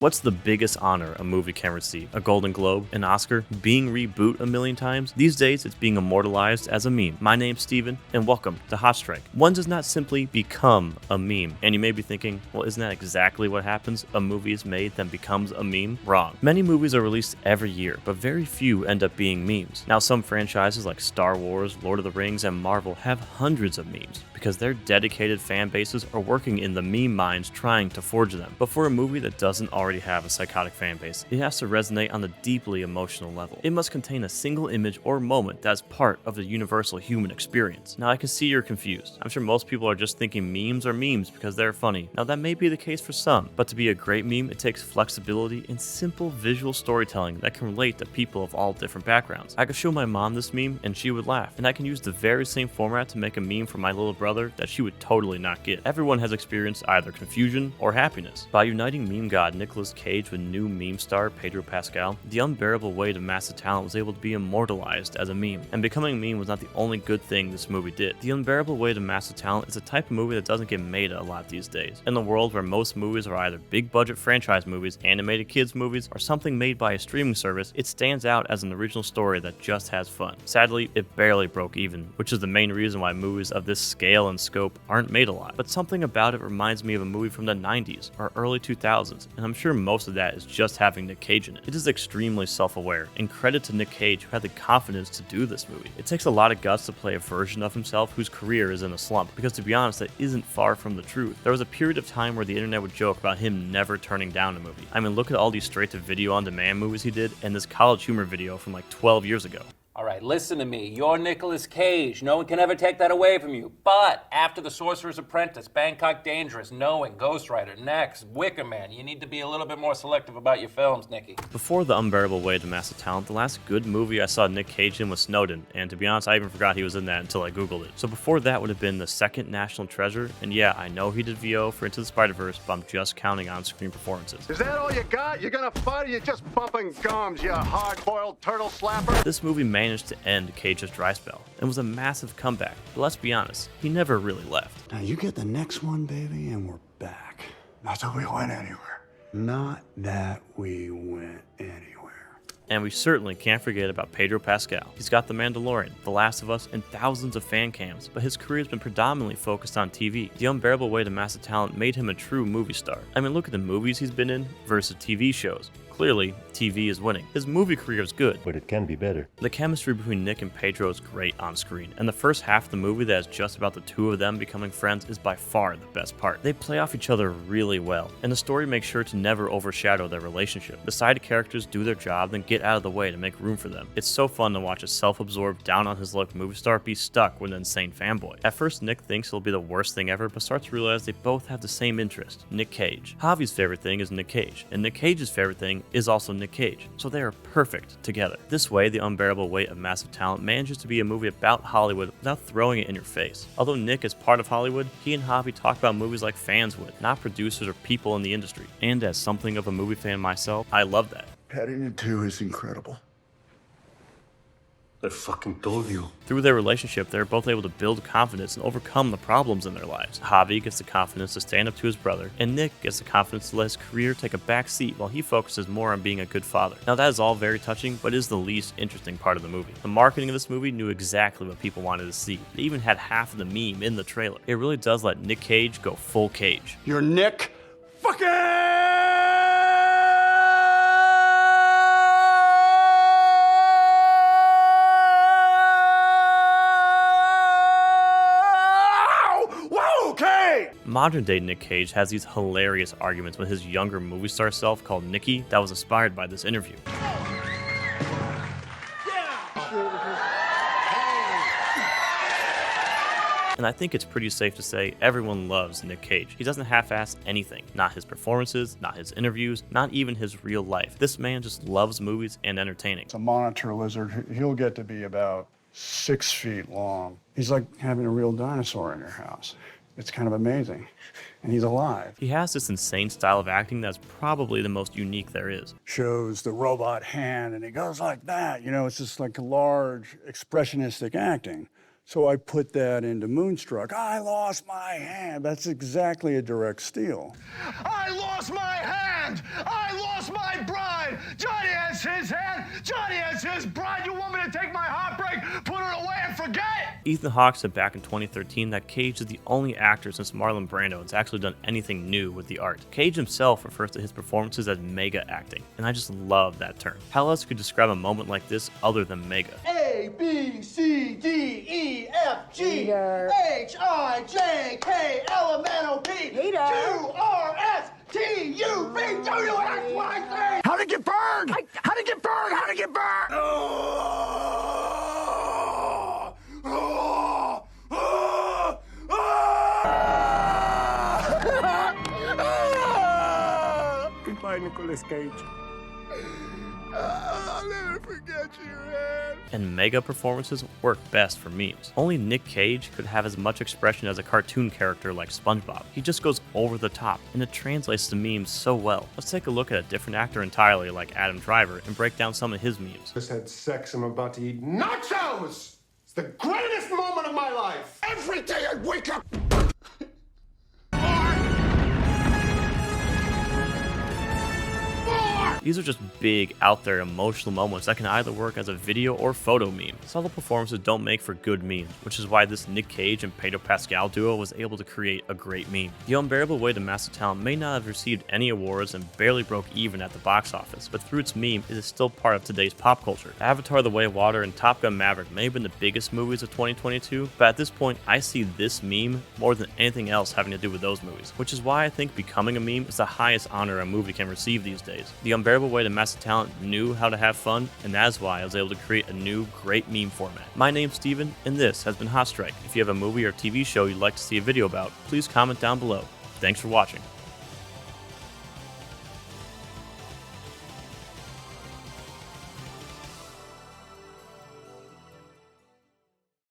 What's the biggest honor a movie can receive? A Golden Globe? An Oscar? Being reboot a million times? These days, it's being immortalized as a meme. My name's Steven, and welcome to Hot Strike. One does not simply become a meme. And you may be thinking, well, isn't that exactly what happens? A movie is made, then becomes a meme? Wrong. Many movies are released every year, but very few end up being memes. Now, some franchises like Star Wars, Lord of the Rings, and Marvel have hundreds of memes, because their dedicated fan bases are working in the meme mines trying to forge them. But for a movie that doesn't already have a psychotic fan base, it has to resonate on a deeply emotional level. It must contain a single image or moment that's part of the universal human experience. Now, I can see you're confused. I'm sure most people are just thinking memes are memes because they're funny. Now, that may be the case for some, but to be a great meme, it takes flexibility and simple visual storytelling that can relate to people of all different backgrounds. I could show my mom this meme and she would laugh, and I can use the very same format to make a meme for my little brother that she would totally not get. Everyone has experienced either confusion or happiness. By uniting meme god Nicolas Cage with new meme star Pedro Pascal, the unbearable weight of massive talent was able to be immortalized as a meme. And becoming a meme was not the only good thing this movie did. The unbearable weight of massive talent is a type of movie that doesn't get made a lot these days. In a world where most movies are either big budget franchise movies, animated kids movies, or something made by a streaming service, it stands out as an original story that just has fun. Sadly, it barely broke even, which is the main reason why movies of this scale and scope aren't made a lot. But something about it reminds me of a movie from the 90s or early 2000s, and I'm sure most of that is just having Nick Cage in it. It is extremely self-aware, and credit to Nick Cage who had the confidence to do this movie. It takes a lot of guts to play a version of himself whose career is in a slump, because to be honest, that isn't far from the truth. There was a period of time where the internet would joke about him never turning down a movie. I mean, look at all these straight-to-video on-demand movies he did, and this College Humor video from like 12 years ago. All right, listen to me. You're Nicolas Cage. No one can ever take that away from you. But after The Sorcerer's Apprentice, Bangkok Dangerous, Knowing, Ghostwriter, Next, Wicker Man, you need to be a little bit more selective about your films, Nicky. Before The Unbearable Weight of Massive Talent, the last good movie I saw Nick Cage in was Snowden, and to be honest, I even forgot he was in that until I googled it. So before that would have been The Second National Treasure, and yeah, I know he did VO for Into the Spider-Verse, but I'm just counting on-screen performances. Is that all you got? You're gonna fight or you're just bumping gums, you hard-boiled turtle slapper? This movie managed to end Cage's dry spell and was a massive comeback, but let's be honest, he never really left. Now you get the next one, baby, and we're back. Not that we went anywhere. Not that we went anywhere. And we certainly can't forget about Pedro Pascal. He's got The Mandalorian, The Last of Us, and thousands of fan cams, but his career has been predominantly focused on TV. The unbearable weight of massive talent made him a true movie star. I mean, look at the movies he's been in versus TV shows. Clearly, TV is winning. His movie career is good, but it can be better. The chemistry between Nick and Pedro is great on screen, and the first half of the movie that is just about the two of them becoming friends is by far the best part. They play off each other really well, and the story makes sure to never overshadow their relationship. The side characters do their job, then get out of the way to make room for them. It's so fun to watch a self-absorbed, down-on-his-luck movie star be stuck with an insane fanboy. At first, Nick thinks it'll be the worst thing ever, but starts to realize they both have the same interest, Nick Cage. Javi's favorite thing is Nick Cage, and Nick Cage's favorite thing is also Nick Cage, so they are perfect together. This way, The Unbearable Weight of Massive Talent manages to be a movie about Hollywood without throwing it in your face. Although Nick is part of Hollywood, he and Javi talk about movies like fans would, not producers or people in the industry. And as something of a movie fan myself, I love that. Paddington 2 is incredible. I fucking told you. Through their relationship, they're both able to build confidence and overcome the problems in their lives. Javi gets the confidence to stand up to his brother, and Nick gets the confidence to let his career take a back seat while he focuses more on being a good father. Now that is all very touching, but is the least interesting part of the movie. The marketing of this movie knew exactly what people wanted to see. They even had half of the meme in the trailer. It really does let Nick Cage go full Cage. You're Nick fucking... Modern day Nick Cage has these hilarious arguments with his younger movie star self called Nicky that was inspired by this interview. And I think it's pretty safe to say everyone loves Nick Cage. He doesn't half-ass anything. Not his performances, not his interviews, not even his real life. This man just loves movies and entertaining. It's a monitor lizard. He'll get to be about 6 feet long. He's like having a real dinosaur in your house. It's kind of amazing. And he's alive. He has this insane style of acting that's probably the most unique there is. Shows the robot hand and he goes like that. You know, it's just like a large expressionistic acting. So I put that into Moonstruck. I lost my hand. That's exactly a direct steal. I lost my hand! hand! I lost my bride! Johnny has his hand! Johnny has his bride! You want me to take my heartbreak, put it away, and forget? Ethan Hawke said back in 2013 that Cage is the only actor since Marlon Brando that's actually done anything new with the art. Cage himself refers to his performances as mega acting, and I just love that term. How else could you describe a moment like this other than mega? A, B, C, D, E, F, G, H, I, J, K, L, M, N, O, P, Q, R, S, T, U, V, W, X, Y, Z. How'd it get burned? How'd it get burned? How'd it get burned? Goodbye, Nicolas Cage. I'll never forget you, man. And mega performances work best for memes. Only Nick Cage could have as much expression as a cartoon character like SpongeBob. He just goes over the top, and it translates to memes so well. Let's take a look at a different actor entirely like Adam Driver and break down some of his memes. Just had sex. I'm about to eat nachos. It's the greatest moment of my life. Every day I wake up. These are just big, out there, emotional moments that can either work as a video or photo meme. Subtle performances don't make for good memes, which is why this Nick Cage and Pedro Pascal duo was able to create a great meme. The Unbearable Way to Massive Talent may not have received any awards and barely broke even at the box office, but through its meme, it is still part of today's pop culture. Avatar: The Way of Water and Top Gun Maverick may have been the biggest movies of 2022, but at this point, I see this meme more than anything else having to do with those movies, which is why I think becoming a meme is the highest honor a movie can receive these days. The Unbearable Way to Massive Talent knew how to have fun, and that's why I was able to create a new, great meme format. My name's Steven, and this has been Hot Strike. If you have a movie or TV show you'd like to see a video about, please comment down below. Thanks for watching.